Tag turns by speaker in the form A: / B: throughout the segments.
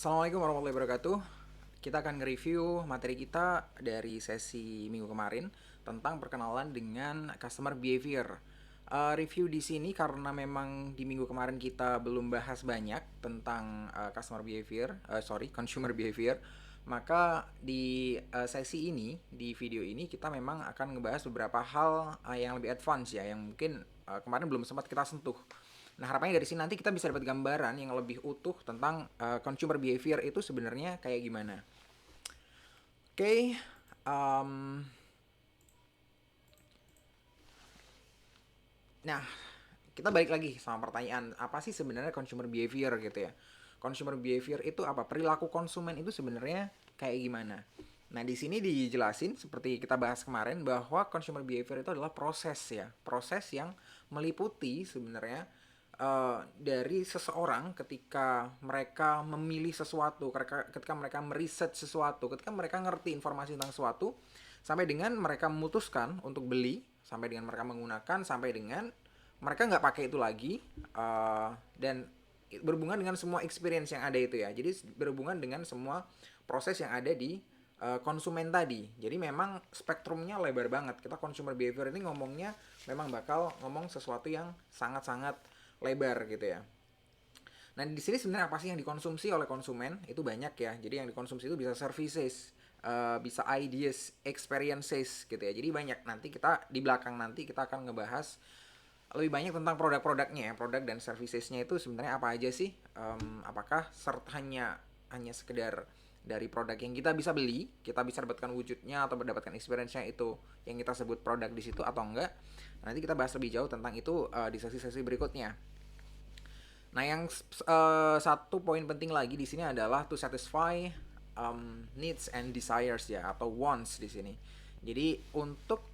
A: Assalamualaikum warahmatullahi wabarakatuh. Kita akan nge-review materi kita dari sesi minggu kemarin tentang perkenalan dengan customer behavior. Review di sini karena memang di minggu kemarin kita belum bahas banyak tentang customer behavior, consumer behavior. Maka di sesi ini, di video ini kita memang akan ngebahas beberapa hal yang lebih advance ya, yang mungkin kemarin belum sempat kita sentuh. Nah, harapannya dari sini nanti kita bisa dapat gambaran yang lebih utuh tentang consumer behavior itu sebenarnya kayak gimana. Oke, um, nah kita balik lagi sama pertanyaan apa sih sebenarnya consumer behavior gitu ya. Consumer behavior itu apa? Perilaku konsumen itu sebenarnya kayak gimana? Nah, di sini dijelasin seperti kita bahas kemarin bahwa consumer behavior itu adalah proses ya, proses yang meliputi sebenarnya dari seseorang ketika mereka memilih sesuatu, ketika mereka meriset sesuatu, ketika mereka ngerti informasi tentang sesuatu, sampai dengan mereka memutuskan untuk beli, sampai dengan mereka menggunakan, sampai dengan mereka nggak pakai itu lagi, dan berhubungan dengan semua experience yang ada itu ya. Jadi berhubungan dengan semua proses yang ada di konsumen tadi. Jadi memang spektrumnya lebar banget. Kita consumer behavior ini ngomongnya memang bakal ngomong sesuatu yang sangat-sangat lebar gitu ya. Nah, di sini sebenarnya apa sih yang dikonsumsi oleh konsumen? Itu banyak ya. Jadi yang dikonsumsi itu bisa services, bisa ideas, experiences gitu ya. Jadi banyak. Nanti kita di belakang nanti kita akan ngebahas lebih banyak tentang produk-produknya ya, produk dan servicesnya itu sebenarnya apa aja sih? Apakah hanya sekedar dari produk yang kita bisa beli, kita bisa dapatkan wujudnya atau mendapatkan experience-nya itu yang kita sebut produk di situ atau enggak? Nanti kita bahas lebih jauh tentang itu di sesi-sesi berikutnya. Nah, yang satu poin penting lagi di sini adalah to satisfy needs and desires ya, atau wants di sini. Jadi untuk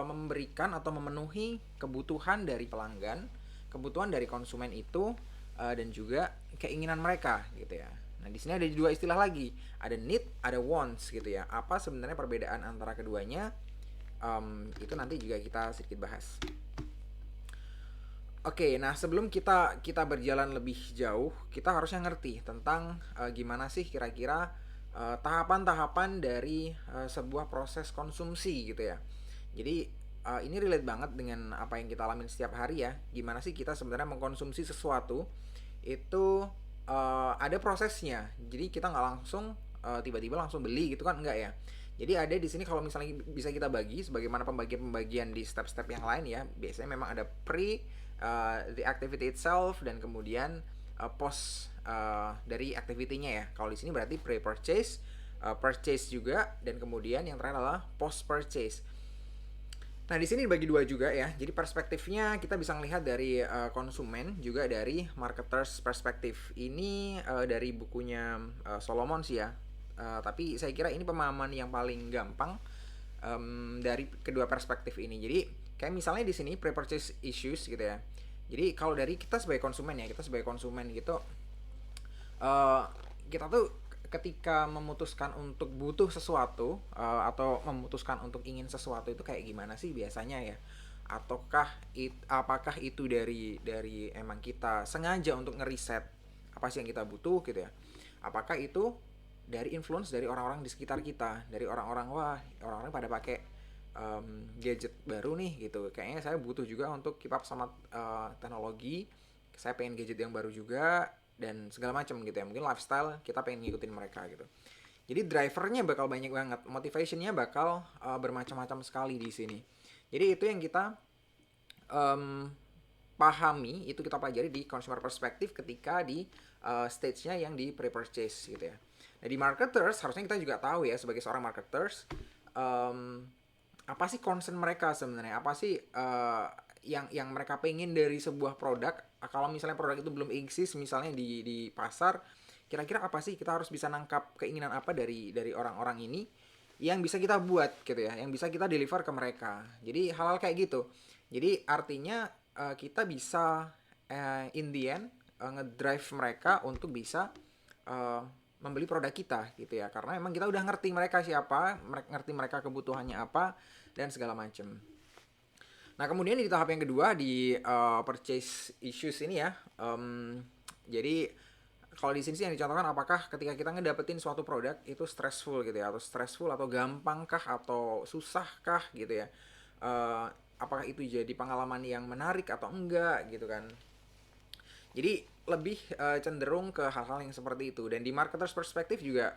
A: memberikan atau memenuhi kebutuhan dari pelanggan, kebutuhan dari konsumen itu, dan juga keinginan mereka gitu ya. Nah, di sini ada dua istilah lagi, ada need, ada wants gitu ya. Apa sebenarnya perbedaan antara keduanya? Itu nanti juga kita sedikit bahas. Oke, nah sebelum kita berjalan lebih jauh, kita harusnya ngerti tentang gimana sih kira-kira tahapan-tahapan dari sebuah proses konsumsi gitu ya. Jadi ini relate banget dengan apa yang kita alamin setiap hari ya. Gimana sih kita sebenarnya mengkonsumsi sesuatu itu ada prosesnya. Jadi kita nggak langsung tiba-tiba langsung beli gitu kan, enggak ya. Jadi ada di sini kalau misalnya bisa kita bagi sebagaimana pembagian-pembagian di step-step yang lain ya. Biasanya memang ada the activity itself, dan kemudian post dari activity-nya ya. Kalau di sini berarti pre-purchase, purchase juga, dan kemudian yang terakhir adalah post-purchase. Nah, di sini dibagi dua juga ya. Jadi perspektifnya kita bisa melihat dari konsumen, juga dari marketers perspektif. Ini dari bukunya Solomon sih ya. Tapi saya kira ini pemahaman yang paling gampang dari kedua perspektif ini. Jadi kayak misalnya di sini pre-purchase issues gitu ya. Jadi kalau dari kita sebagai konsumen ya, kita sebagai konsumen gitu, uh, kita tuh ketika memutuskan untuk butuh sesuatu atau memutuskan untuk ingin sesuatu itu kayak gimana sih biasanya ya? Ataukah apakah itu dari emang kita sengaja untuk ngeriset apa sih yang kita butuh gitu ya? Apakah itu dari influence dari orang-orang di sekitar kita, dari orang-orang, wah orang-orang pada pakai gadget baru nih gitu, kayaknya saya butuh juga untuk keep up sama teknologi, saya pengen gadget yang baru juga dan segala macam gitu ya, mungkin lifestyle kita pengen ngikutin mereka gitu. Jadi drivernya bakal banyak banget, motivationnya bakal bermacam-macam sekali di sini. Jadi itu yang kita um, pahami, itu kita pelajari di consumer perspective ketika di stage-nya yang di pre-purchase gitu ya. Nah, di marketers harusnya kita juga tahu ya, sebagai seorang marketers, um, apa sih concern mereka sebenarnya, apa sih yang mereka pengen dari sebuah produk. Kalau misalnya produk itu belum eksis misalnya di pasar, kira-kira apa sih, kita harus bisa nangkap keinginan apa dari orang-orang ini yang bisa kita buat gitu ya, yang bisa kita deliver ke mereka. Jadi hal-hal kayak gitu. Jadi artinya kita bisa in the end ngedrive mereka untuk bisa uh, membeli produk kita gitu ya, karena emang kita udah ngerti mereka siapa, ngerti mereka kebutuhannya apa, dan segala macem. Nah, kemudian di tahap yang kedua di purchase issues ini ya, jadi kalau di sini sih yang dicontohkan apakah ketika kita ngedapetin suatu produk itu stressful gitu ya, atau stressful atau gampang kah atau susah kah gitu ya. Eh, apakah itu jadi pengalaman yang menarik atau enggak gitu kan. Jadi lebih cenderung ke hal-hal yang seperti itu. Dan di marketers perspektif juga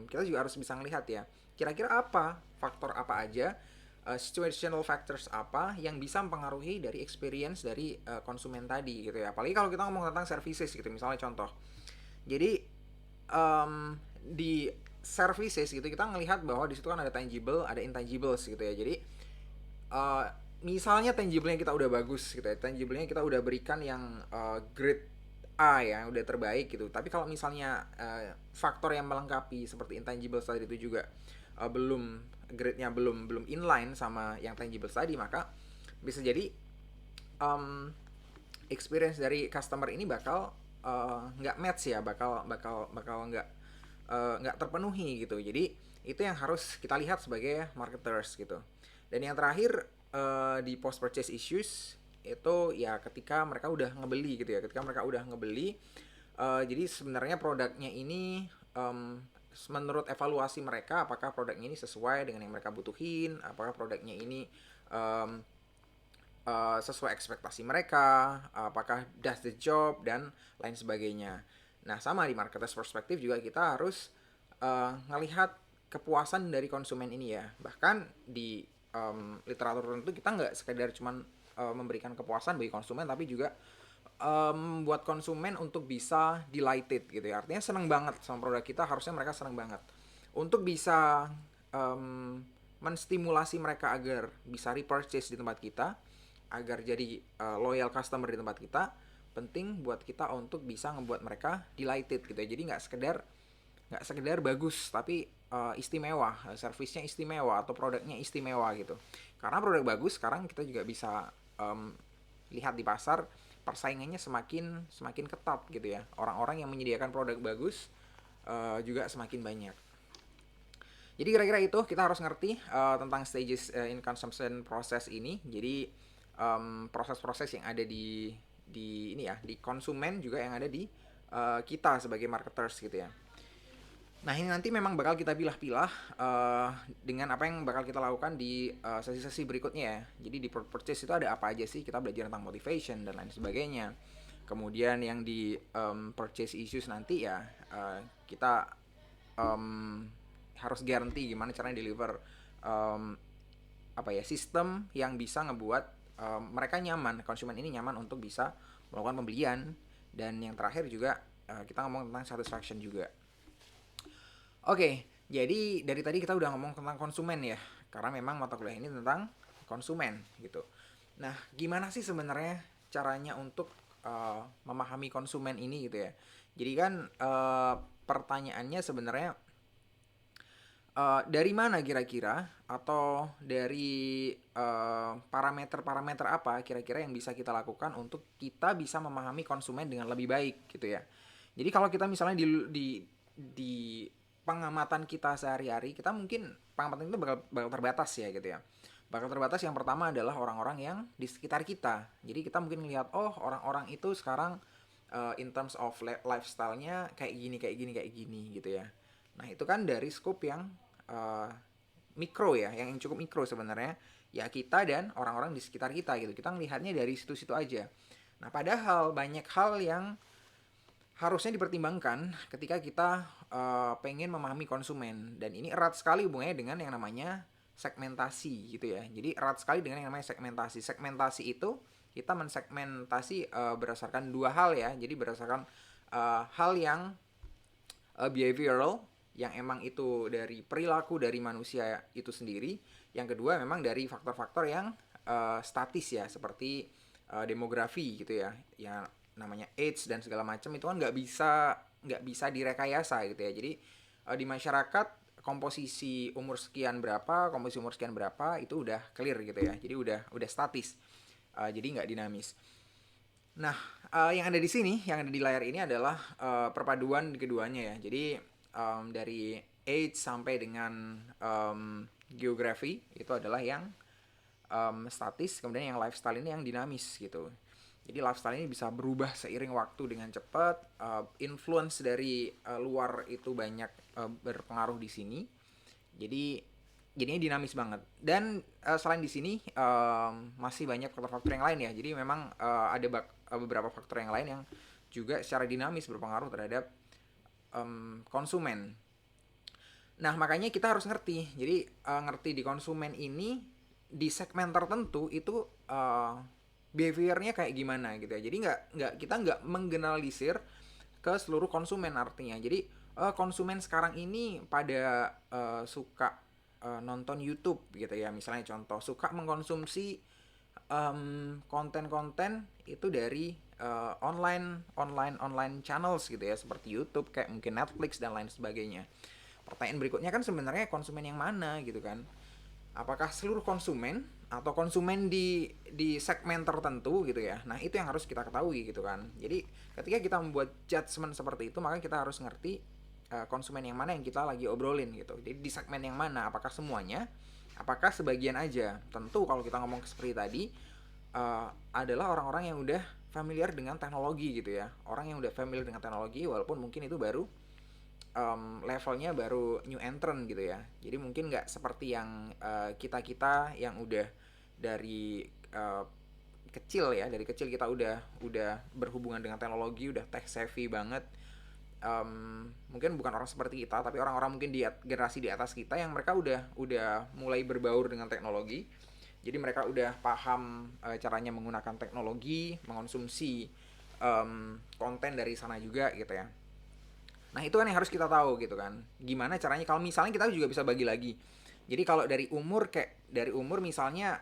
A: kita juga harus bisa ngelihat ya. Kira-kira apa faktor apa aja, situational factors apa yang bisa mempengaruhi dari experience dari konsumen tadi gitu ya. Apalagi kalau kita ngomong tentang services gitu, misalnya contoh. Jadi di services gitu kita ngelihat bahwa di situ kan ada tangible, ada intangibles gitu ya. Jadi uh, misalnya tangible-nya kita udah bagus gitu ya, tangible-nya kita udah berikan yang grade A ya, udah terbaik gitu. Tapi kalau misalnya faktor yang melengkapi seperti intangible tadi itu juga belum, grade-nya belum inline sama yang tangible tadi, maka bisa jadi um, experience dari customer ini bakal nggak match ya, bakal nggak terpenuhi gitu. Jadi itu yang harus kita lihat sebagai marketers gitu. Dan yang terakhir di post purchase issues itu ya ketika mereka udah ngebeli gitu ya, ketika mereka udah ngebeli, jadi sebenarnya produknya ini menurut evaluasi mereka apakah produknya ini sesuai dengan yang mereka butuhin, apakah produknya ini um, sesuai ekspektasi mereka, apakah does the job dan lain sebagainya. Nah, sama di marketers perspektif juga kita harus ngelihat kepuasan dari konsumen ini ya. Bahkan di literatur tertentu kita nggak sekedar cuman memberikan kepuasan bagi konsumen, tapi juga buat konsumen untuk bisa delighted gitu ya. Artinya seneng banget sama produk kita, harusnya mereka seneng banget. Untuk bisa menstimulasi mereka agar bisa repurchase di tempat kita, agar jadi loyal customer di tempat kita, penting buat kita untuk bisa ngebuat mereka delighted gitu ya. Jadi nggak sekedar bagus, tapi istimewa, servisnya istimewa atau produknya istimewa gitu. Karena produk bagus sekarang kita juga bisa lihat di pasar persaingannya semakin semakin ketat gitu ya. Orang-orang yang menyediakan produk bagus juga semakin banyak. Jadi kira-kira itu kita harus ngerti tentang stages in consumption process ini. Jadi proses-proses yang ada di ini ya, di konsumen juga yang ada di kita sebagai marketers gitu ya. Nah ini nanti memang bakal kita pilah-pilah dengan apa yang bakal kita lakukan di sesi-sesi berikutnya ya. Jadi di purchase itu ada apa aja sih? Kita belajar tentang motivation dan lain sebagainya. Kemudian yang di purchase issues nanti ya kita um, harus guarantee gimana caranya deliver um, apa ya, sistem yang bisa ngebuat mereka nyaman, konsumen ini nyaman untuk bisa melakukan pembelian. Dan yang terakhir juga kita ngomong tentang satisfaction juga. Oke, jadi dari tadi kita udah ngomong tentang konsumen ya, karena memang mata kuliah ini tentang konsumen gitu. Nah, gimana sih sebenarnya caranya untuk memahami konsumen ini gitu ya? Jadi kan pertanyaannya sebenarnya dari mana kira-kira, atau dari parameter-parameter apa kira-kira yang bisa kita lakukan untuk kita bisa memahami konsumen dengan lebih baik gitu ya. Jadi kalau kita misalnya di pengamatan kita sehari-hari, kita mungkin pengamatan itu bakal terbatas ya gitu ya. Bakal terbatas, yang pertama adalah orang-orang yang di sekitar kita. Jadi kita mungkin ngelihat, oh orang-orang itu sekarang in terms of lifestyle-nya kayak gini gitu ya. Nah itu kan dari scope yang uh, mikro ya, yang cukup mikro sebenarnya. Ya kita dan orang-orang di sekitar kita gitu. Kita ngelihatnya dari situ-situ aja. Nah padahal banyak hal yang harusnya dipertimbangkan ketika kita pengen memahami konsumen, dan ini erat sekali hubungannya dengan yang namanya segmentasi gitu ya. Jadi erat sekali dengan yang namanya segmentasi. Segmentasi itu kita mensegmentasi berdasarkan dua hal ya. Jadi berdasarkan hal yang behavioral, yang emang itu dari perilaku dari manusia itu sendiri. Yang kedua memang dari faktor-faktor yang statis ya, seperti demografi gitu ya, yang namanya age dan segala macam itu kan nggak bisa direkayasa gitu ya. Jadi di masyarakat komposisi umur sekian berapa itu udah clear gitu ya. Jadi udah statis. Jadi nggak dinamis. Nah, yang ada di sini, yang ada di layar ini adalah perpaduan keduanya ya. Jadi dari age sampai dengan geografi itu adalah yang statis, kemudian yang lifestyle ini yang dinamis gitu. Jadi lifestyle ini bisa berubah seiring waktu dengan cepat. Influence dari luar itu banyak berpengaruh di sini. Jadi jadinya dinamis banget. Dan selain di sini masih banyak faktor-faktor yang lain ya. Jadi memang ada beberapa faktor yang lain yang juga secara dinamis berpengaruh terhadap konsumen. Nah, makanya kita harus ngerti. Jadi ngerti di konsumen ini di segmen tertentu itu behaviornya kayak gimana gitu ya. Jadi nggak kita nggak menggeneralisir ke seluruh konsumen artinya. Jadi konsumen sekarang ini pada suka nonton YouTube gitu ya. Misalnya contoh suka mengkonsumsi konten-konten itu dari online channels gitu ya, seperti YouTube, kayak mungkin Netflix dan lain sebagainya. Pertanyaan berikutnya kan sebenarnya konsumen yang mana gitu kan? Apakah seluruh konsumen atau konsumen di segmen tertentu gitu ya? Nah, itu yang harus kita ketahui gitu kan. Jadi ketika kita membuat judgement seperti itu, maka kita harus ngerti konsumen yang mana yang kita lagi obrolin gitu. Jadi di segmen yang mana? Apakah semuanya? Apakah sebagian aja? Tentu kalau kita ngomong seperti tadi, adalah orang-orang yang udah familiar dengan teknologi gitu ya. Orang yang udah familiar dengan teknologi walaupun mungkin itu baru levelnya baru new entrant gitu ya. Jadi mungkin nggak seperti yang kita-kita yang udah dari kecil ya, dari kecil kita udah berhubungan dengan teknologi, udah tech savvy banget. Mungkin bukan orang seperti kita, tapi orang-orang mungkin di generasi di atas kita yang mereka udah mulai berbaur dengan teknologi. Jadi mereka udah paham caranya menggunakan teknologi, mengonsumsi konten dari sana juga gitu ya. Nah, itu kan yang harus kita tahu gitu kan. Gimana caranya kalau misalnya kita juga bisa bagi lagi. Jadi kalau dari umur, kayak dari umur misalnya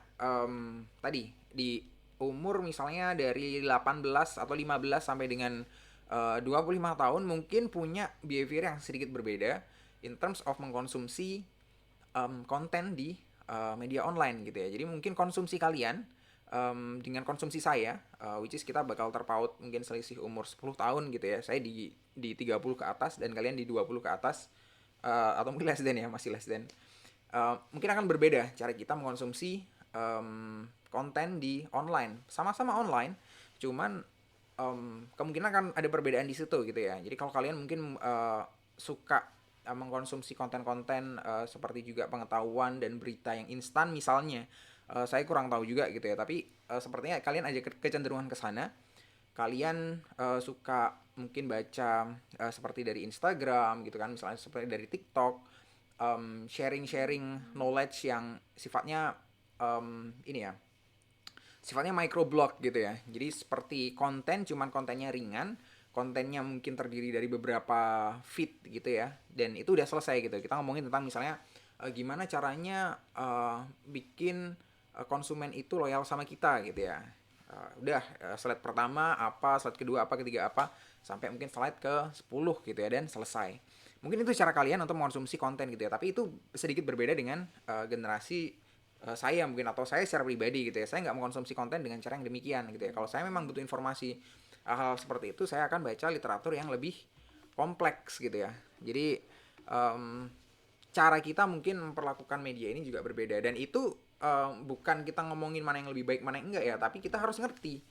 A: tadi di umur misalnya dari 18 atau 15 sampai dengan 25 tahun mungkin punya behavior yang sedikit berbeda in terms of mengkonsumsi konten di media online gitu ya. Jadi mungkin konsumsi kalian dengan konsumsi saya, which is kita bakal terpaut mungkin selisih umur 10 tahun gitu ya. Saya di 30 ke atas dan kalian di 20 ke atas, atau mungkin less than ya, masih less than. Mungkin akan berbeda cara kita mengkonsumsi konten di online. Sama-sama online, cuman kemungkinan akan ada perbedaan di situ gitu ya. Jadi kalau kalian mungkin suka mengkonsumsi konten-konten seperti juga pengetahuan dan berita yang instan misalnya, saya kurang tahu juga gitu ya, tapi sepertinya kalian aja kecenderungan ke sana. Kalian suka mungkin baca seperti dari Instagram gitu kan, misalnya seperti dari TikTok, sharing-sharing knowledge yang sifatnya ini ya, sifatnya microblog gitu ya. Jadi seperti konten, cuman kontennya ringan, kontennya mungkin terdiri dari beberapa feed gitu ya, dan itu udah selesai gitu. Kita ngomongin tentang misalnya gimana caranya bikin konsumen itu loyal sama kita gitu ya. Udah slide pertama apa, slide kedua apa, ketiga apa, sampai mungkin slide ke 10 gitu ya, dan selesai. Mungkin itu cara kalian untuk mengkonsumsi konten gitu ya, tapi itu sedikit berbeda dengan generasi saya mungkin, atau saya secara pribadi gitu ya. Saya nggak mengkonsumsi konten dengan cara yang demikian gitu ya. Kalau saya memang butuh informasi hal-hal seperti itu, saya akan baca literatur yang lebih kompleks gitu ya. Jadi cara kita mungkin memperlakukan media ini juga berbeda, dan itu bukan kita ngomongin mana yang lebih baik mana yang enggak ya, tapi kita harus ngerti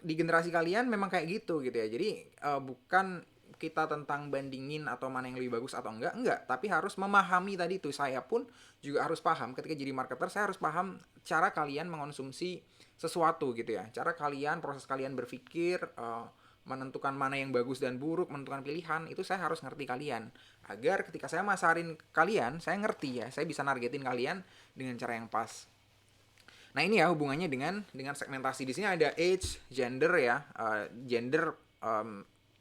A: di generasi kalian memang kayak gitu gitu ya. Jadi bukan kita tentang bandingin atau mana yang lebih bagus atau enggak, tapi harus memahami tadi itu. Saya pun juga harus paham ketika jadi marketer, saya harus paham cara kalian mengonsumsi sesuatu gitu ya. Cara kalian, proses kalian berpikir, menentukan mana yang bagus dan buruk, menentukan pilihan, itu saya harus ngerti kalian. Agar ketika saya masarin kalian, saya ngerti ya, saya bisa nargetin kalian dengan cara yang pas. Nah, ini ya hubungannya dengan segmentasi. Di sini ada age, gender ya, gender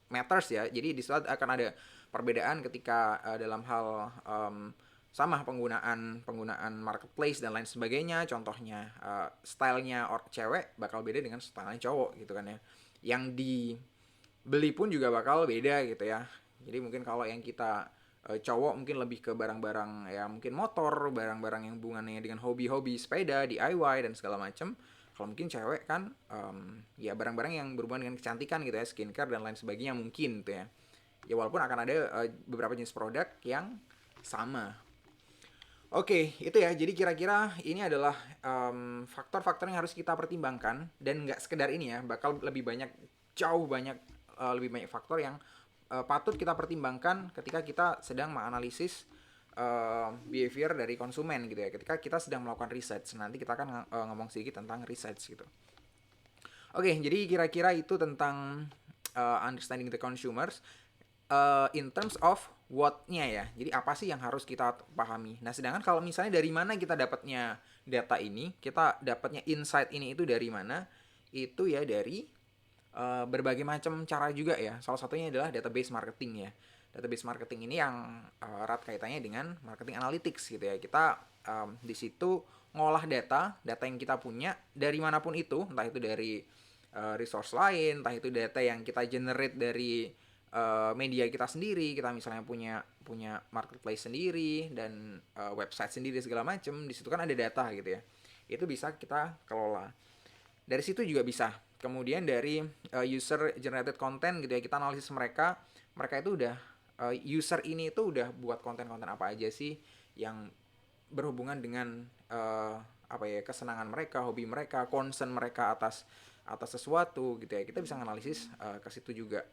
A: matters ya. Jadi di situ akan ada perbedaan ketika dalam hal sama penggunaan marketplace dan lain sebagainya. Contohnya stylenya cewek bakal beda dengan stylenya cowok gitu kan ya. Yang dibeli pun juga bakal beda gitu ya. Jadi mungkin kalau yang kita cowok mungkin lebih ke barang-barang ya, mungkin motor, barang-barang yang hubungannya dengan hobi-hobi, sepeda, DIY dan segala macam. Kalau mungkin cewek kan ya barang-barang yang berhubungan dengan kecantikan gitu ya, skincare dan lain sebagainya mungkin gitu ya. Ya walaupun akan ada beberapa jenis produk yang sama. Oke, itu ya. Jadi kira-kira ini adalah faktor-faktor yang harus kita pertimbangkan, dan nggak sekedar ini ya, bakal lebih banyak, jauh banyak, lebih banyak faktor yang patut kita pertimbangkan ketika kita sedang menganalisis behavior dari konsumen gitu ya. Ketika kita sedang melakukan research, nanti kita akan ngomong sedikit tentang research gitu. Oke, jadi kira-kira itu tentang understanding the consumers in terms of what-nya ya. Jadi apa sih yang harus kita pahami. Nah, sedangkan kalau misalnya dari mana kita dapatnya data ini, kita dapatnya insight ini itu dari mana? Itu ya dari berbagai macam cara juga ya. Salah satunya adalah database marketing ya. Database marketing ini yang erat kaitannya dengan marketing analytics gitu ya. Kita di situ ngolah data, data yang kita punya dari manapun itu, entah itu dari resource lain, entah itu data yang kita generate dari media kita sendiri, kita misalnya punya punya marketplace sendiri dan website sendiri segala macam, di situ kan ada data gitu ya. Itu bisa kita kelola. Dari situ juga bisa. Kemudian dari user generated content gitu ya, kita analisis mereka, mereka itu udah user ini itu udah buat konten-konten apa aja sih yang berhubungan dengan apa ya, kesenangan mereka, hobi mereka, concern mereka atas atas sesuatu gitu ya. Kita bisa analisis ke situ juga.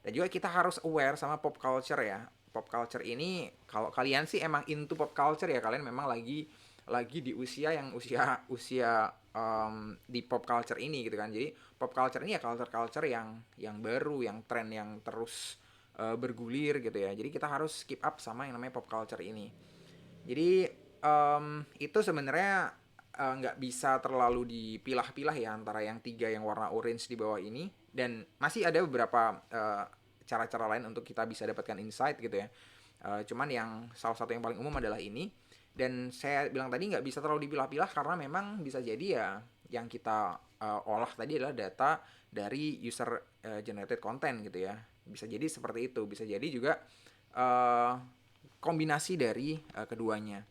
A: Dan juga kita harus aware sama pop culture ya. Pop culture ini, kalau kalian sih emang into pop culture ya, kalian memang lagi di usia yang usia usia di pop culture ini gitu kan. Jadi pop culture ini ya culture yang baru, yang tren, yang terus bergulir gitu ya. Jadi kita harus keep up sama yang namanya pop culture ini. Jadi itu sebenarnya nggak bisa terlalu dipilah-pilah ya antara yang tiga yang warna orange di bawah ini, dan masih ada beberapa cara-cara lain untuk kita bisa dapatkan insight gitu ya. Cuman yang salah satu yang paling umum adalah ini, dan saya bilang tadi nggak bisa terlalu dipilah-pilah karena memang bisa jadi ya yang kita olah tadi adalah data dari user generated content gitu ya. Bisa jadi seperti itu, bisa jadi juga uh, kombinasi dari keduanya.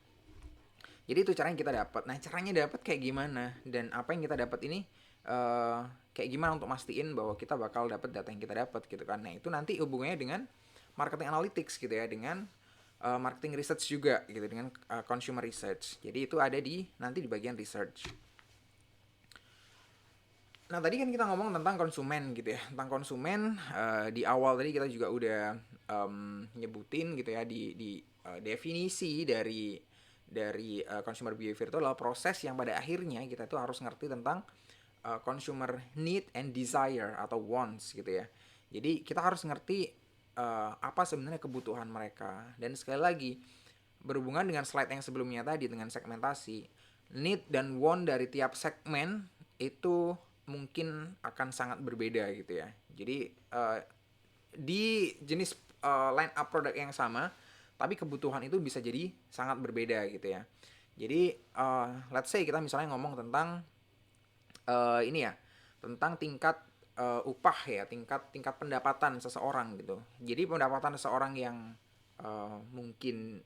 A: Jadi itu caranya kita dapat. Nah, caranya dapat kayak gimana dan apa yang kita dapat ini uh, kayak gimana untuk mastiin bahwa kita bakal dapat data yang kita dapat gitu kan. Nah, itu nanti hubungannya dengan marketing analytics gitu ya, dengan marketing research juga gitu, dengan consumer research. Jadi itu ada di nanti di bagian research. Nah, tadi kan kita ngomong tentang konsumen gitu ya. Tentang konsumen di awal tadi kita juga udah nyebutin gitu ya, di definisi dari consumer behavior itu adalah proses yang pada akhirnya kita tuh harus ngerti tentang consumer need and desire atau wants gitu ya. Jadi kita harus ngerti apa sebenarnya kebutuhan mereka. Dan sekali lagi, berhubungan dengan slide yang sebelumnya tadi dengan segmentasi, need dan want dari tiap segmen itu mungkin akan sangat berbeda gitu ya. Jadi di jenis line up produk yang sama, tapi kebutuhan itu bisa jadi sangat berbeda gitu ya. Jadi let's say kita misalnya ngomong tentang ini ya, tentang tingkat upah ya, tingkat tingkat pendapatan seseorang gitu. Jadi pendapatan seseorang yang mungkin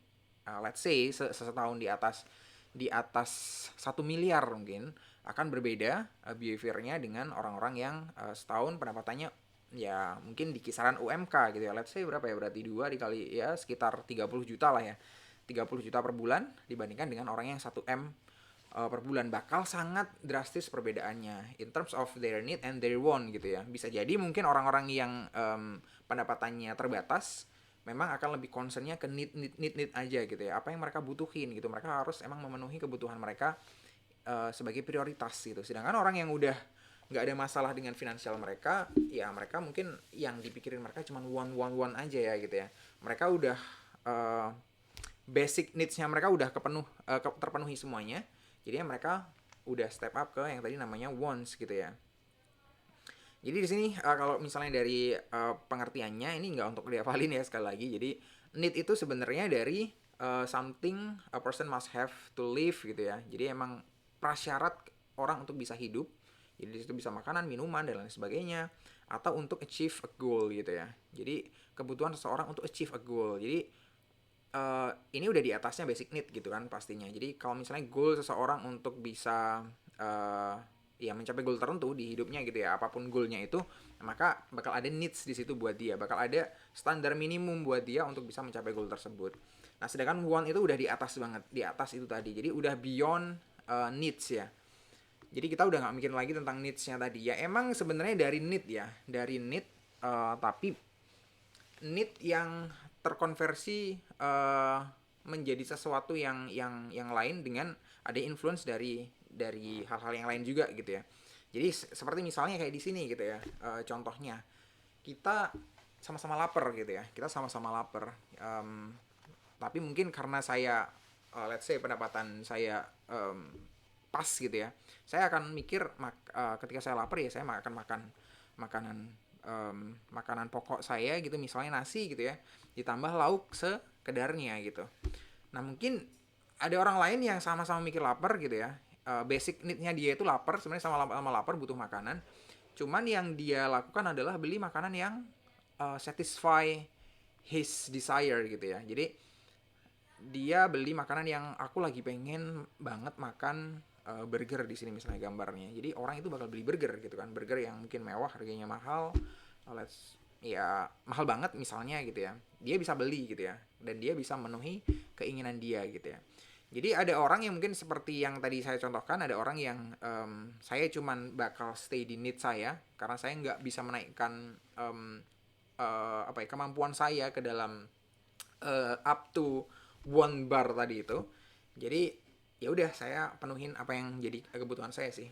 A: let's say setahun di atas 1 miliar mungkin akan berbeda behaviornya dengan orang-orang yang setahun pendapatannya ya mungkin di kisaran UMK gitu ya. Let's say berapa ya, berarti 2 dikali ya sekitar 30 juta lah ya. 30 juta per bulan dibandingkan dengan orang yang 1 M per bulan, bakal sangat drastis perbedaannya in terms of their need and their want gitu ya. Bisa jadi mungkin orang-orang yang pendapatannya terbatas memang akan lebih concernnya ke need aja gitu ya, apa yang mereka butuhin gitu, mereka harus emang memenuhi kebutuhan mereka sebagai prioritas gitu. Sedangkan orang yang udah nggak ada masalah dengan finansial mereka, ya mereka mungkin yang dipikirin mereka cuma one aja ya gitu ya. Mereka udah uh, basic needs-nya mereka udah terpenuhi semuanya. Jadi mereka udah step up ke yang tadi namanya wants gitu ya. Jadi di sini kalau misalnya dari pengertiannya ini nggak untuk dihafalin ya sekali lagi. Jadi need itu sebenarnya dari something a person must have to live gitu ya. Jadi emang prasyarat orang untuk bisa hidup. Jadi di situ bisa makanan, minuman dan lain sebagainya, atau untuk achieve a goal gitu ya. Jadi kebutuhan seseorang untuk achieve a goal. Jadi ini udah di atasnya basic need gitu kan pastinya. Jadi kalau misalnya goal seseorang untuk bisa uh, ya mencapai goal tertentu di hidupnya gitu ya, apapun goalnya itu, maka bakal ada needs di situ buat dia, bakal ada standar minimum buat dia untuk bisa mencapai goal tersebut. Nah sedangkan want itu udah di atas banget, di atas itu tadi, jadi udah beyond needs ya. Jadi kita udah nggak mikir lagi tentang needs-nya tadi ya, emang sebenarnya dari need ya, dari need, tapi need yang terkonversi menjadi sesuatu yang lain dengan ada influence dari hal-hal yang lain juga gitu ya. Jadi seperti misalnya kayak di sini gitu ya, contohnya kita sama-sama lapar gitu ya, kita sama-sama lapar. Tapi mungkin karena saya, let's say pendapatan saya pas gitu ya, saya akan mikir ketika saya lapar ya saya akan makan makanan makanan pokok saya gitu, misalnya nasi gitu ya, ditambah lauk sekedarnya gitu. Nah mungkin ada orang lain yang sama-sama mikir lapar gitu ya, basic need-nya dia itu lapar, sebenarnya sama-sama lapar butuh makanan, cuman yang dia lakukan adalah beli makanan yang satisfy his desire gitu ya. Jadi dia beli makanan yang aku lagi pengen banget makan burger di sini misalnya gambarnya. Jadi orang itu bakal beli burger gitu kan, burger yang mungkin mewah, harganya mahal, ya mahal banget misalnya gitu ya. Dia bisa beli gitu ya, dan dia bisa memenuhi keinginan dia gitu ya. Jadi ada orang yang mungkin seperti yang tadi saya contohkan, ada orang yang saya cuman bakal stay di need saya karena saya nggak bisa menaikkan apa ya, kemampuan saya ke dalam up to one bar tadi itu. Jadi ya udah saya penuhin apa yang jadi kebutuhan saya sih.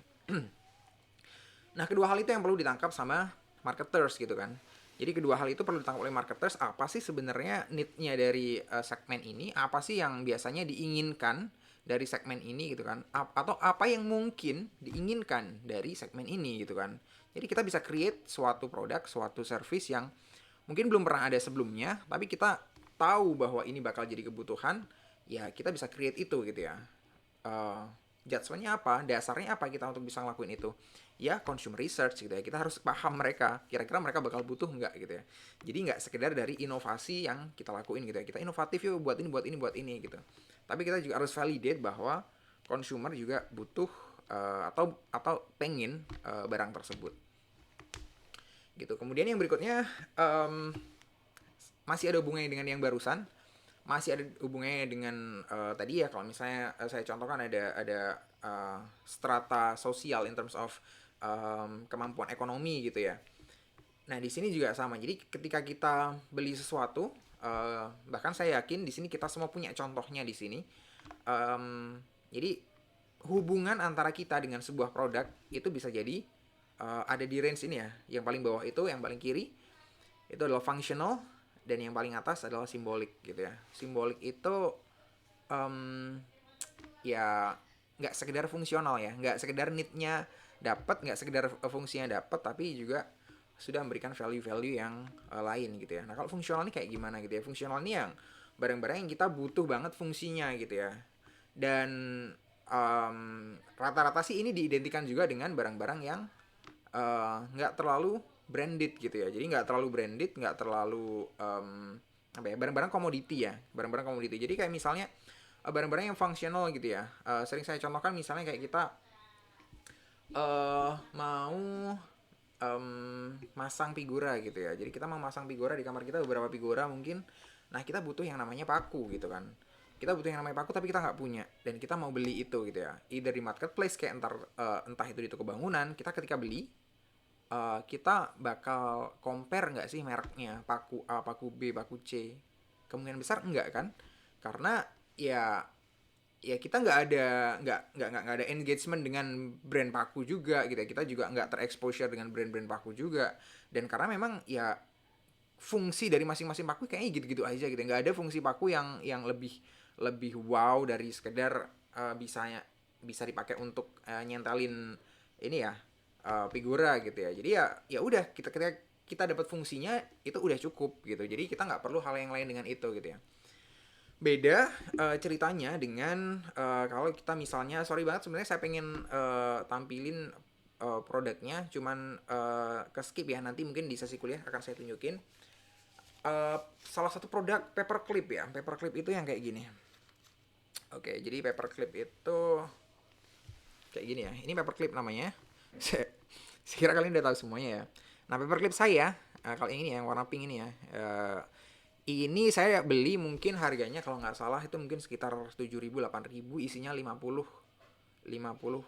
A: Nah kedua hal itu yang perlu ditangkap sama marketers gitu kan. Jadi kedua hal itu perlu ditangkap oleh marketers, apa sih sebenarnya need-nya dari segmen ini, apa sih yang biasanya diinginkan dari segmen ini gitu kan, atau apa yang mungkin diinginkan dari segmen ini gitu kan. Jadi kita bisa create suatu produk, suatu service yang mungkin belum pernah ada sebelumnya, tapi kita tahu bahwa ini bakal jadi kebutuhan, ya kita bisa create itu gitu ya. uh, Judgementnya apa, dasarnya apa kita untuk bisa ngelakuin itu, ya consumer research gitu ya. Kita harus paham mereka, kira-kira mereka bakal butuh nggak gitu ya. Jadi nggak sekedar dari inovasi yang kita lakuin gitu ya, kita inovatif yuk buat ini buat ini buat ini gitu, tapi kita juga harus validate bahwa consumer juga butuh atau pengen barang tersebut gitu. Kemudian yang berikutnya, masih ada hubungannya dengan yang barusan, masih ada hubungannya dengan tadi ya, kalau misalnya saya contohkan ada strata sosial in terms of kemampuan ekonomi gitu ya. Nah di sini juga sama. Jadi ketika kita beli sesuatu, bahkan saya yakin di sini kita semua punya contohnya di sini. Jadi hubungan antara kita dengan sebuah produk itu bisa jadi ada di range ini ya. Yang paling bawah itu, yang paling kiri itu adalah functional, dan yang paling atas adalah simbolik gitu ya. Simbolik itu um, ya nggak sekedar fungsional ya, nggak sekedar need-nya dapat, nggak sekedar fungsinya dapat, tapi juga sudah memberikan value-value yang lain gitu ya. Nah kalau fungsional ini kayak gimana gitu ya? Fungsional ini yang barang-barang yang kita butuh banget fungsinya gitu ya. Dan rata-rata sih ini diidentikan juga dengan barang-barang yang nggak terlalu branded gitu ya. Jadi nggak terlalu branded, nggak terlalu apa ya, barang-barang komoditi ya, barang-barang komoditi. Jadi kayak misalnya barang-barang yang fungsional gitu ya. Sering saya contohkan misalnya kayak kita mau masang figura gitu ya. Jadi kita mau masang figura di kamar kita, beberapa figura mungkin. Nah kita butuh yang namanya paku gitu kan. Kita butuh yang namanya paku tapi kita nggak punya, dan kita mau beli itu gitu ya. Either di marketplace kayak entah itu di toko bangunan. Kita ketika beli, kita bakal compare nggak sih mereknya, paku A, paku B, paku C? Kemungkinan besar enggak kan? Karena ya ya kita nggak ada engagement dengan brand paku juga gitu ya. Kita juga nggak terexposure dengan brand-brand paku juga. Dan karena memang ya fungsi dari masing-masing paku kayaknya gitu-gitu aja gitu. Nggak ada fungsi paku yang lebih lebih wow dari sekedar bisa dipakai untuk nyentelin ini ya, figura gitu ya. Jadi ya udah, kita ketika kita dapat fungsinya itu udah cukup gitu. Jadi kita nggak perlu hal yang lain dengan itu gitu ya. Beda ceritanya dengan kalau kita misalnya, sorry banget sebenarnya saya pengen tampilin produknya, cuman ke skip ya, nanti mungkin di sesi kuliah akan saya tunjukin. Salah satu produk paperclip ya. Paperclip itu yang kayak gini. Oke, jadi paperclip itu kayak gini ya. Ini paperclip namanya. Saya kira kalian udah tahu semuanya ya. Nah, paperclip saya, kalau yang ini yang warna pink ini ya, ini saya beli mungkin harganya kalau nggak salah itu mungkin sekitar 7.000 8.000, isinya 50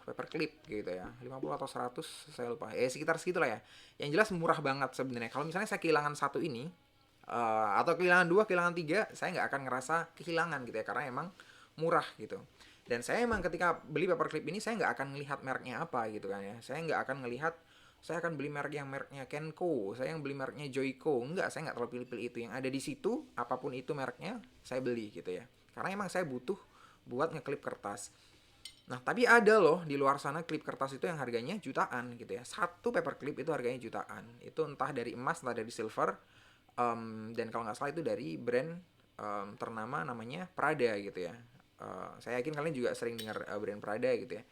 A: paperclip gitu ya, 50 atau 100 saya lupa, sekitar segitu lah ya. Yang jelas murah banget sebenarnya. Kalau misalnya saya kehilangan satu ini, atau kehilangan dua, kehilangan tiga, saya nggak akan ngerasa kehilangan gitu ya, karena emang murah gitu. Dan saya emang ketika beli paperclip ini saya nggak akan melihat mereknya apa gitu kan ya, saya nggak akan melihat saya akan beli merek yang mereknya Kenko, saya yang beli mereknya Joico, enggak, saya nggak terlalu pilih-pilih itu. Yang ada di situ apapun itu mereknya saya beli gitu ya, karena emang saya butuh buat ngeklip kertas. Nah, tapi ada loh di luar sana klip kertas itu yang harganya jutaan gitu ya. Satu paperclip itu harganya jutaan. Itu entah dari emas, entah dari silver. Dan kalau nggak salah itu dari brand ternama namanya Prada gitu ya. Saya yakin kalian juga sering dengar brand Prada gitu ya.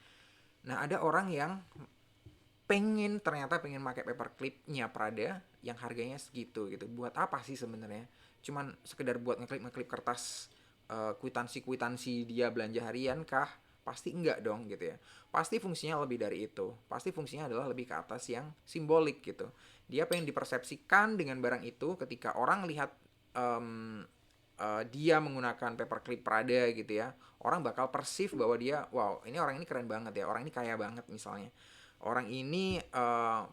A: Nah, ada orang yang ternyata pengen pakai paperclipnya Prada yang harganya segitu gitu. Buat apa sih sebenarnya? Cuman sekedar buat ngeklip kertas kwitansi dia belanja harian kah? Pasti enggak dong gitu ya. Pasti fungsinya lebih dari itu. Pasti fungsinya adalah lebih ke atas yang simbolik gitu. Dia pengen dipersepsikan dengan barang itu ketika orang lihat dia menggunakan paperclip Prada gitu ya. Orang bakal persif bahwa dia, wow, ini orang ini keren banget ya. Orang ini kaya banget misalnya. Orang ini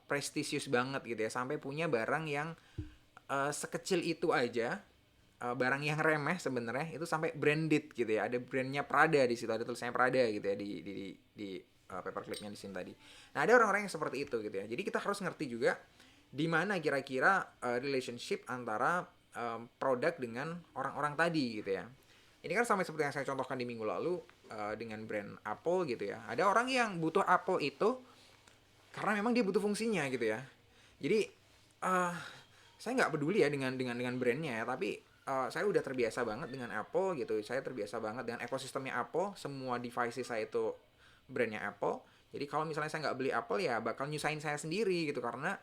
A: prestisius banget gitu ya, sampai punya barang yang sekecil itu aja, barang yang remeh sebenarnya itu sampai branded gitu ya, ada brandnya Prada di situ, ada tulisannya Prada gitu ya di paperclipnya di sini tadi. Nah, ada orang-orang yang seperti itu gitu ya, jadi kita harus ngerti juga di mana kira-kira relationship antara produk dengan orang-orang tadi gitu ya. Ini kan sama seperti yang saya contohkan di minggu lalu dengan brand Apple gitu ya. Ada orang yang butuh Apple itu karena memang dia butuh fungsinya gitu ya. Jadi uh, saya nggak peduli ya dengan brandnya ya, tapi saya udah terbiasa banget dengan Apple gitu. Saya terbiasa banget dengan ekosistemnya Apple. Semua device saya itu brandnya Apple. Jadi kalau misalnya saya nggak beli Apple ya bakal nyusahin saya sendiri gitu, karena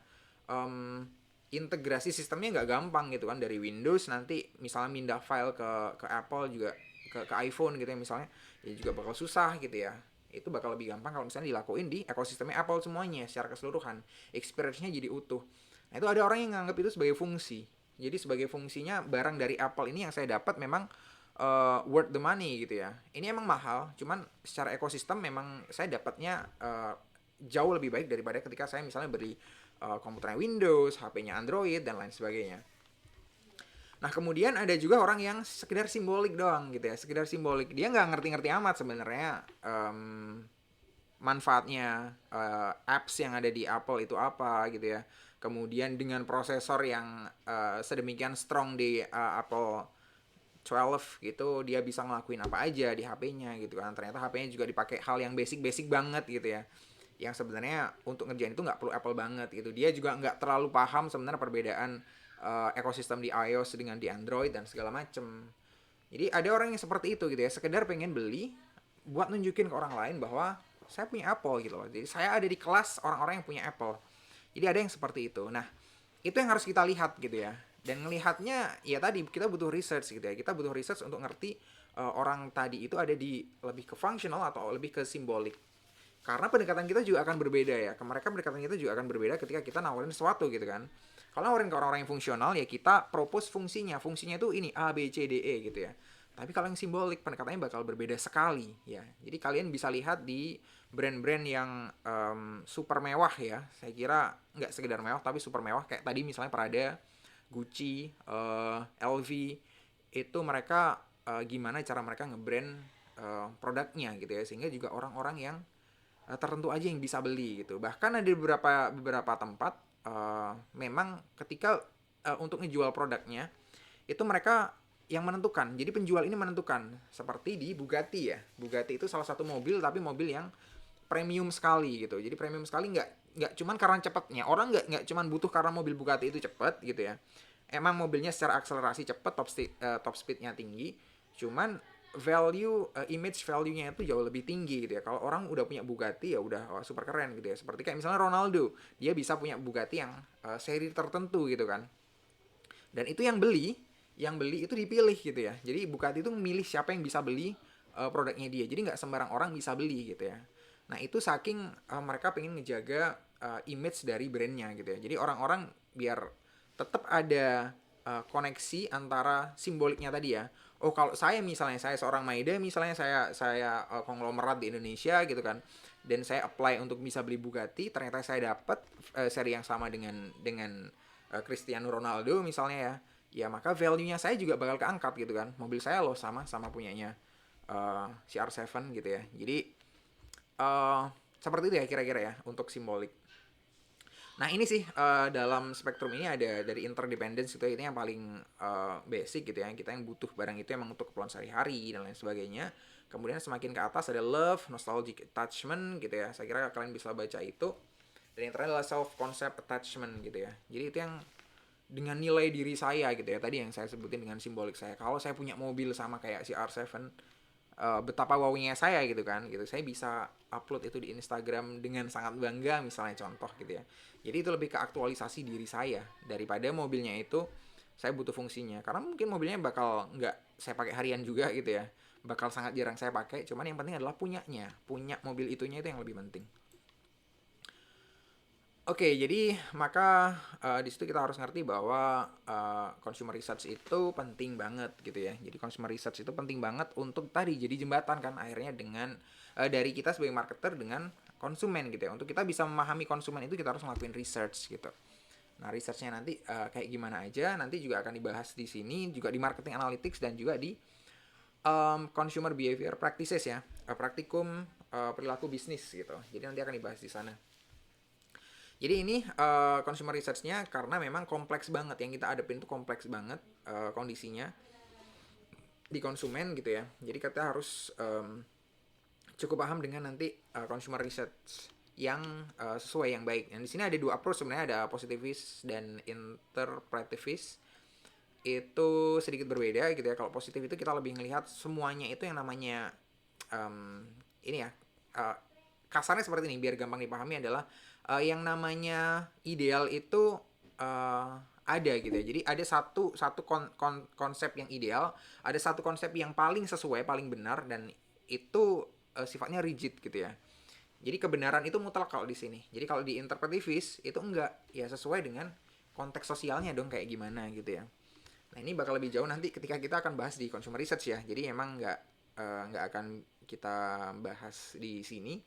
A: um, integrasi sistemnya nggak gampang gitu kan, dari Windows nanti misalnya mindah file ke Apple juga, ke iPhone gitu ya misalnya, ya juga bakal susah gitu ya. Itu bakal lebih gampang kalau misalnya dilakuin di ekosistemnya Apple semuanya secara keseluruhan, experience-nya jadi utuh. Nah, itu ada orang yang nganggap itu sebagai fungsi. Jadi sebagai fungsinya barang dari Apple ini yang saya dapat memang worth the money gitu ya. Ini emang mahal, cuman secara ekosistem memang saya dapatnya jauh lebih baik daripada ketika saya misalnya beli komputernya Windows, HP-nya Android dan lain sebagainya. Nah, kemudian ada juga orang yang sekedar simbolik doang gitu ya, sekedar simbolik. Dia nggak ngerti-ngerti amat sebenarnya manfaatnya apps yang ada di Apple itu apa gitu ya. Kemudian dengan prosesor yang sedemikian strong di Apple 12 gitu, dia bisa ngelakuin apa aja di HP-nya gitu kan. Ternyata HP-nya juga dipakai hal yang basic-basic banget gitu ya, yang sebenarnya untuk ngerjain itu nggak perlu Apple banget gitu. Dia juga nggak terlalu paham sebenarnya perbedaan ekosistem di iOS dengan di Android dan segala macem. Jadi ada orang yang seperti itu gitu ya, sekedar pengen beli buat nunjukin ke orang lain bahwa saya punya Apple gitu loh. Jadi saya ada di kelas orang-orang yang punya Apple. Jadi ada yang seperti itu. Nah, itu yang harus kita lihat gitu ya. Dan ngelihatnya ya tadi kita butuh research gitu ya. Kita butuh research untuk ngerti orang tadi itu ada di lebih ke functional atau lebih ke simbolik. Karena pendekatan kita juga akan berbeda ya. Ke mereka pendekatan kita juga akan berbeda ketika kita nawarin sesuatu gitu kan. Kalau nawarin ke orang-orang yang fungsional ya kita propose fungsinya. Fungsinya itu ini A, B, C, D, E gitu ya. Tapi kalau yang simbolik pendekatannya bakal berbeda sekali ya. Jadi kalian bisa lihat di brand-brand yang super mewah ya. Saya kira nggak sekedar mewah tapi super mewah, kayak tadi misalnya Prada, Gucci, LV, itu mereka gimana cara mereka nge-brand produknya gitu ya, sehingga juga orang-orang yang tertentu aja yang bisa beli gitu. Bahkan ada beberapa tempat memang ketika untuk ngejual produknya itu mereka yang menentukan. Jadi penjual ini menentukan. Seperti di Bugatti ya. Bugatti itu salah satu mobil, tapi mobil yang premium sekali gitu. Jadi premium sekali, nggak cuman karena cepatnya. Orang nggak cuman butuh karena mobil Bugatti itu cepat gitu ya. Emang mobilnya secara akselerasi cepat, top speednya tinggi. Cuman image value-nya itu jauh lebih tinggi gitu ya. Kalau orang udah punya Bugatti ya udah super keren gitu ya. Seperti kayak misalnya Ronaldo, dia bisa punya Bugatti yang seri tertentu gitu kan. Dan itu yang beli itu dipilih gitu ya. Jadi Bugatti itu memilih siapa yang bisa beli produknya dia. Jadi nggak sembarang orang bisa beli gitu ya. Nah itu saking mereka pengen ngejaga image dari brandnya gitu ya. Jadi orang-orang biar tetap ada koneksi antara simboliknya tadi ya. Oh kalau saya misalnya saya seorang Maida, misalnya saya konglomerat di Indonesia gitu kan, dan saya apply untuk bisa beli Bugatti, ternyata saya dapat seri yang sama dengan Cristiano Ronaldo misalnya ya, ya maka value-nya saya juga bakal keangkat gitu kan. Mobil saya loh sama punyanya CR7 gitu ya. Jadi uh, seperti itu ya kira-kira ya untuk simbolik. Nah ini sih dalam spektrum ini ada dari interdependence gitu ya, itu yang paling basic gitu ya, kita yang butuh barang itu emang untuk keperluan sehari-hari dan lain sebagainya. Kemudian semakin ke atas ada love, nostalgic attachment gitu ya, saya kira kalian bisa baca itu. Dan yang terakhir adalah self concept attachment gitu ya, jadi itu yang dengan nilai diri saya gitu ya, tadi yang saya sebutin dengan simbolik saya. Kalau saya punya mobil sama kayak si R7, betapa wownya saya gitu kan gitu, saya bisa upload itu di Instagram dengan sangat bangga misalnya, contoh gitu ya. Jadi itu lebih ke aktualisasi diri saya daripada mobilnya itu saya butuh fungsinya, karena mungkin mobilnya bakal nggak saya pakai harian juga gitu ya, bakal sangat jarang saya pakai. Cuman yang penting adalah punya mobil itunya, itu yang lebih penting. Oke, jadi maka di situ kita harus ngerti bahwa consumer research itu penting banget gitu ya. Jadi consumer research itu penting banget untuk tadi jadi jembatan kan akhirnya dengan dari kita sebagai marketer dengan konsumen gitu ya. Untuk kita bisa memahami konsumen itu kita harus ngelakuin research gitu. Nah, researchnya nanti kayak gimana aja nanti juga akan dibahas di sini, juga di marketing analytics dan juga di consumer behavior practices ya, praktikum perilaku bisnis gitu. Jadi nanti akan dibahas di sana. Jadi ini consumer research-nya karena memang kompleks banget, yang kita hadapin itu kompleks banget kondisinya di konsumen gitu ya. Jadi kita harus cukup paham dengan nanti consumer research yang sesuai, yang baik. Dan di sini ada dua approach sebenarnya, ada positivist dan interpretivist. Itu sedikit berbeda gitu ya. Kalau positif itu kita lebih ngelihat semuanya itu yang namanya ini ya, uh, kasarnya seperti ini biar gampang dipahami adalah yang namanya ideal itu ada gitu ya. Jadi ada satu satu konsep yang ideal, ada satu konsep yang paling sesuai, paling benar, dan itu sifatnya rigid gitu ya. Jadi kebenaran itu mutlak kalau di sini. Jadi kalau di interpretivis itu enggak, ya sesuai dengan konteks sosialnya dong kayak gimana gitu ya. Nah ini bakal lebih jauh nanti ketika kita akan bahas di consumer research ya. Jadi emang nggak akan kita bahas di sini.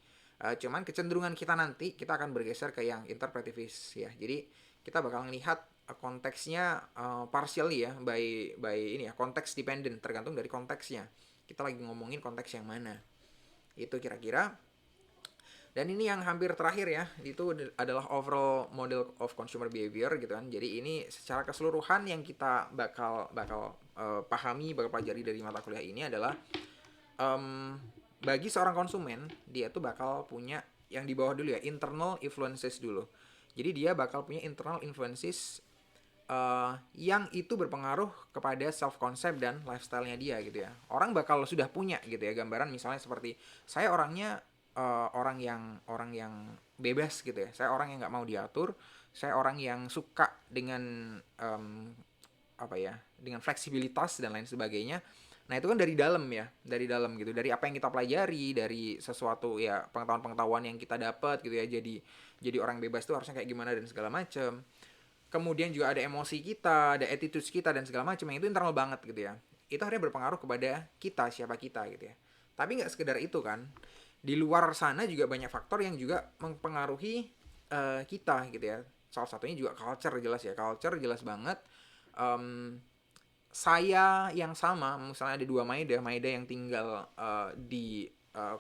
A: Cuman kecenderungan kita nanti kita akan bergeser ke yang interpretivis ya. Jadi kita bakal melihat konteksnya partially ya, by ini ya, konteks dependent, tergantung dari konteksnya. Kita lagi ngomongin konteks yang mana. Itu kira-kira. Dan ini yang hampir terakhir ya, itu adalah overall model of consumer behavior gitu kan. Jadi ini secara keseluruhan yang kita bakal pahami, bakal pelajari dari mata kuliah ini adalah um, bagi seorang konsumen dia tuh bakal punya yang di bawah dulu ya, internal influences dulu. Jadi dia bakal punya internal influences yang itu berpengaruh kepada self concept dan lifestyle-nya dia gitu ya. Orang bakal sudah punya gitu ya gambaran, misalnya seperti saya orangnya orang yang bebas gitu ya. Saya orang yang nggak mau diatur. Saya orang yang suka dengan apa ya, dengan fleksibilitas dan lain sebagainya. Nah itu kan dari dalam ya, dari dalam gitu, dari apa yang kita pelajari, dari sesuatu ya, pengetahuan-pengetahuan yang kita dapat gitu ya. Jadi orang bebas itu harusnya kayak gimana dan segala macam. Kemudian juga ada emosi kita, ada attitude kita dan segala macam, yang itu internal banget gitu ya. Itu akhirnya berpengaruh kepada kita, siapa kita gitu ya. Tapi nggak sekedar itu kan, di luar sana juga banyak faktor yang juga mempengaruhi kita gitu ya. Salah satunya juga culture, jelas ya, culture jelas banget. um, saya yang sama, misalnya ada dua Maida yang tinggal di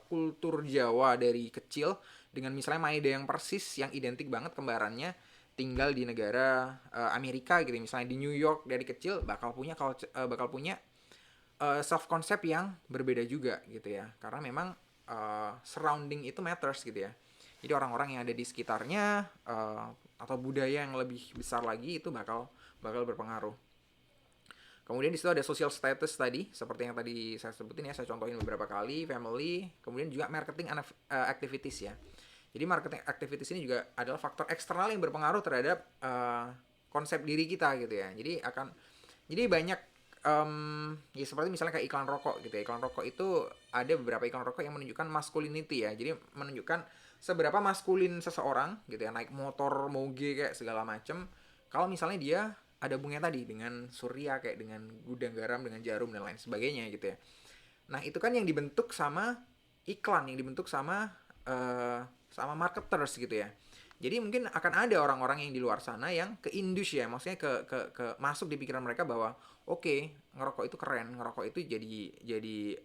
A: kultur Jawa dari kecil, dengan misalnya Maida yang persis yang identik banget kembarannya tinggal di negara Amerika gitu, misalnya di New York dari kecil, bakal punya self concept yang berbeda juga gitu ya, karena memang surrounding itu matters gitu ya. Jadi orang-orang yang ada di sekitarnya atau budaya yang lebih besar lagi itu bakal berpengaruh. Kemudian di situ ada social status tadi, seperti yang tadi saya sebutin ya, saya contohin beberapa kali, family, kemudian juga marketing activities ya. Jadi marketing activities ini juga adalah faktor eksternal yang berpengaruh terhadap konsep diri kita gitu ya. Jadi banyak ya seperti misalnya kayak iklan rokok gitu ya. Iklan rokok itu ada beberapa iklan rokok yang menunjukkan masculinity ya. Jadi menunjukkan seberapa maskulin seseorang gitu ya, naik motor moge kayak segala macem. Kalau misalnya dia ada bunganya tadi dengan surya kayak dengan gudang garam dengan jarum dan lain sebagainya gitu ya. Nah, itu kan yang dibentuk sama iklan, yang dibentuk sama marketers gitu ya. Jadi mungkin akan ada orang-orang yang di luar sana yang ke indus ya, maksudnya ke masuk di pikiran mereka bahwa oke, ngerokok itu keren, ngerokok itu jadi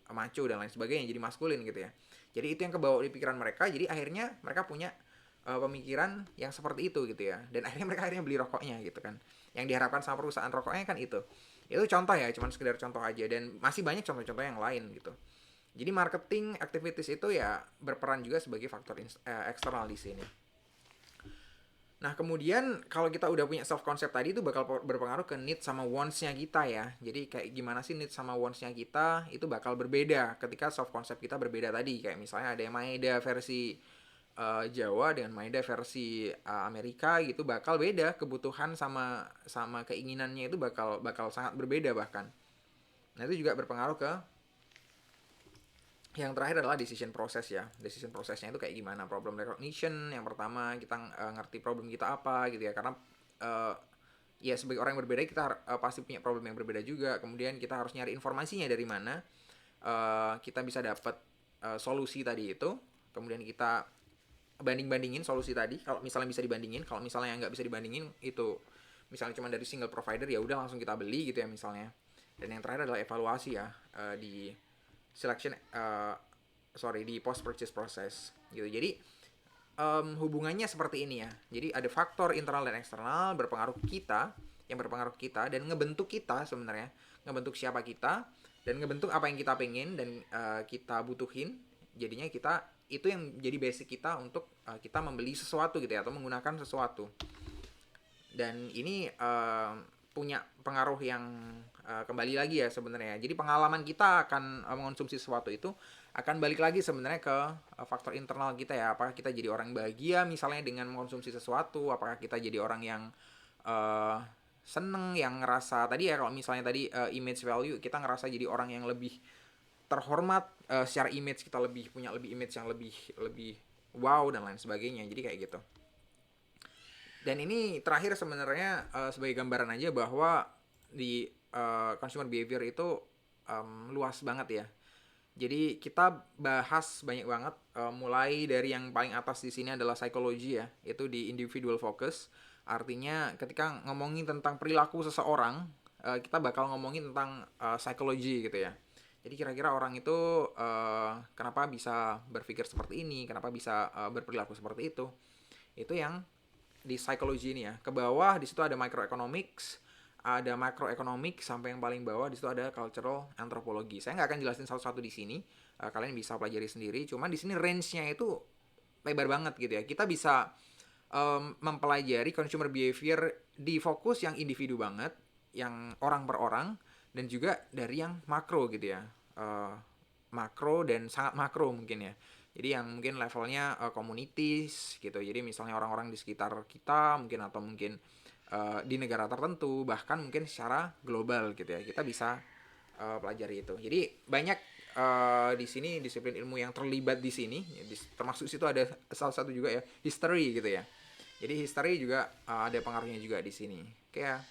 A: macho dan lain sebagainya, jadi maskulin gitu ya. Jadi itu yang kebawa di pikiran mereka, jadi akhirnya mereka punya pemikiran yang seperti itu gitu ya. Dan akhirnya beli rokoknya gitu kan. Yang diharapkan sama perusahaan rokoknya kan itu. Itu contoh ya, cuman sekedar contoh aja dan masih banyak contoh-contoh yang lain gitu. Jadi marketing activities itu ya berperan juga sebagai faktor eksternal di sini. Nah, kemudian kalau kita udah punya self concept tadi itu bakal berpengaruh ke need sama wants-nya kita ya. Jadi kayak gimana sih need sama wants-nya kita itu bakal berbeda ketika self concept kita berbeda tadi. Kayak misalnya ada yang Maeda versi Jawa dengan Maeda versi Amerika gitu bakal beda kebutuhan sama sama keinginannya itu bakal sangat berbeda bahkan. Nah, itu juga berpengaruh ke yang terakhir adalah decision process ya. Decision processnya itu kayak gimana? Problem recognition yang pertama kita ngerti problem kita apa gitu ya. Karena uh, ya sebagai orang yang berbeda kita pasti punya problem yang berbeda juga. Kemudian kita harus nyari informasinya dari mana. Kita bisa dapat solusi tadi itu. Kemudian kita banding-bandingin solusi tadi. Kalau misalnya bisa dibandingin, kalau misalnya nggak bisa dibandingin itu misalnya cuma dari single provider ya udah langsung kita beli gitu ya misalnya. Dan yang terakhir adalah evaluasi ya di selection di post purchase process gitu. Jadi hubungannya seperti ini ya. Jadi ada faktor internal dan eksternal berpengaruh kita, yang berpengaruh kita dan ngebentuk kita sebenarnya, ngebentuk siapa kita dan ngebentuk apa yang kita pengen dan kita butuhin. Jadinya kita itu yang jadi basic kita untuk kita membeli sesuatu gitu ya atau menggunakan sesuatu. Dan ini punya pengaruh yang kembali lagi ya sebenarnya. Jadi pengalaman kita akan mengonsumsi sesuatu itu akan balik lagi sebenarnya ke faktor internal kita ya. Apakah kita jadi orang bahagia misalnya dengan mengonsumsi sesuatu? Apakah kita jadi orang yang uh, seneng, yang ngerasa tadi ya kalau misalnya tadi image value kita ngerasa jadi orang yang lebih terhormat secara image, kita lebih image yang lebih lebih wow dan lain sebagainya. Jadi kayak gitu. Dan ini terakhir sebenarnya sebagai gambaran aja bahwa di consumer behavior itu luas banget ya. Jadi kita bahas banyak banget mulai dari yang paling atas di sini adalah psikologi ya, itu di individual focus. Artinya ketika ngomongin tentang perilaku seseorang, kita bakal ngomongin tentang psikologi gitu ya. Jadi kira-kira orang itu kenapa bisa berpikir seperti ini, kenapa bisa berperilaku seperti itu. Itu yang di psikologi ini ya. Ke bawah di situ ada microeconomics, ada macroeconomic sampai yang paling bawah di situ ada cultural anthropology. Saya nggak akan jelasin satu-satu di sini. Kalian bisa pelajari sendiri. Cuman di sini range-nya itu lebar banget gitu ya. Kita bisa mempelajari consumer behavior di fokus yang individu banget, yang orang per orang, dan juga dari yang makro gitu ya. Makro dan sangat makro mungkin ya. Jadi yang mungkin levelnya communities gitu. Jadi misalnya orang-orang di sekitar kita mungkin atau mungkin di negara tertentu bahkan mungkin secara global gitu ya. Kita bisa pelajari itu. Jadi banyak di sini disiplin ilmu yang terlibat di sini. Termasuk situ ada salah satu juga ya history gitu ya. Jadi history juga ada pengaruhnya juga di sini. Kayak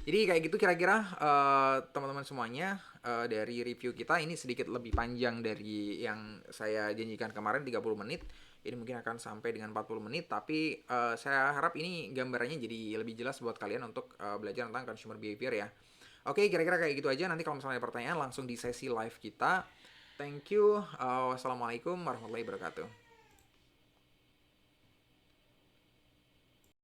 A: jadi kayak gitu kira-kira teman-teman semuanya dari review kita ini sedikit lebih panjang dari yang saya janjikan kemarin 30 menit. Ini mungkin akan sampai dengan 40 menit tapi saya harap ini gambarannya jadi lebih jelas buat kalian untuk belajar tentang consumer behavior ya. Oke, kira-kira kayak gitu aja. Nanti kalau misalnya ada pertanyaan langsung di sesi live kita. Thank you. Wassalamualaikum warahmatullahi wabarakatuh.